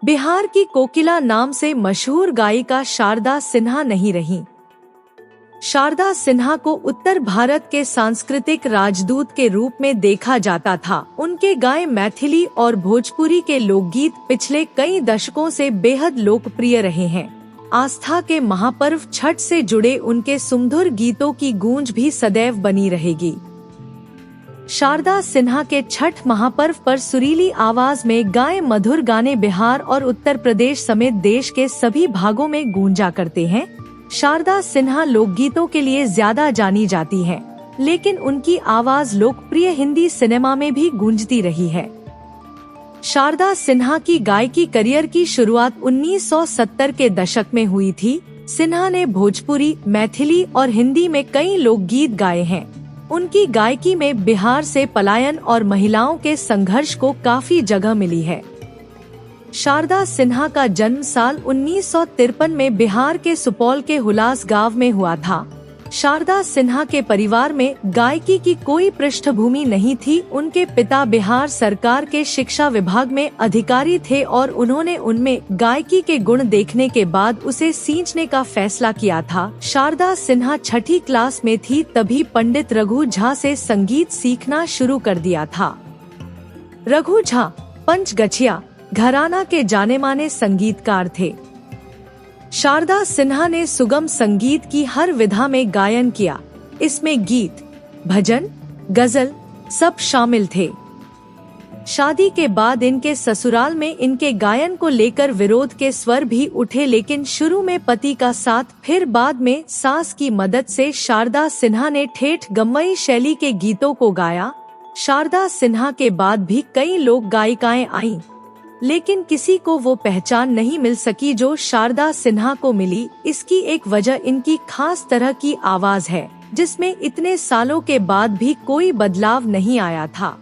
बिहार की कोकिला नाम से मशहूर गायिका शारदा सिन्हा नहीं रहीं। शारदा सिन्हा को उत्तर भारत के सांस्कृतिक राजदूत के रूप में देखा जाता था। उनके गाए मैथिली और भोजपुरी के लोकगीत पिछले कई दशकों से बेहद लोकप्रिय रहे हैं। आस्था के महापर्व छठ से जुड़े उनके सुमधुर गीतों की गूंज भी सदैव बनी रहेगी। शारदा सिन्हा के छठ महापर्व पर सुरीली आवाज में गाए मधुर गाने बिहार और उत्तर प्रदेश समेत देश के सभी भागों में गूंजा करते हैं। शारदा सिन्हा लोकगीतों के लिए ज्यादा जानी जाती हैं, लेकिन उनकी आवाज लोकप्रिय हिंदी सिनेमा में भी गूंजती रही है। शारदा सिन्हा की गायकी करियर की शुरुआत 1970 के दशक में हुई थी। सिन्हा ने भोजपुरी, मैथिली और हिंदी में कई लोकगीत गाए हैं। उनकी गायकी में बिहार से पलायन और महिलाओं के संघर्ष को काफी जगह मिली है। शारदा सिन्हा का जन्म साल 1953 में बिहार के सुपौल के हुलास गांव में हुआ था। शारदा सिन्हा के परिवार में गायकी की कोई पृष्ठभूमि नहीं थी। उनके पिता बिहार सरकार के शिक्षा विभाग में अधिकारी थे और उन्होंने उनमें गायकी के गुण देखने के बाद उसे सींचने का फैसला किया था। शारदा सिन्हा छठी क्लास में थी तभी पंडित रघु झा से संगीत सीखना शुरू कर दिया था। रघु झा पंचगछिया घराना के जाने माने संगीतकार थे। शारदा सिन्हा ने सुगम संगीत की हर विधा में गायन किया। इसमें गीत, भजन, गजल सब शामिल थे। शादी के बाद इनके ससुराल में इनके गायन को लेकर विरोध के स्वर भी उठे, लेकिन शुरू में पति का साथ, फिर बाद में सास की मदद से शारदा सिन्हा ने ठेठ गम्मई शैली के गीतों को गाया। शारदा सिन्हा के बाद भी कई लोक गायिकाएं आईं, लेकिन किसी को वो पहचान नहीं मिल सकी जो शारदा सिन्हा को मिली। इसकी एक वजह इनकी खास तरह की आवाज है, जिसमें इतने सालों के बाद भी कोई बदलाव नहीं आया था।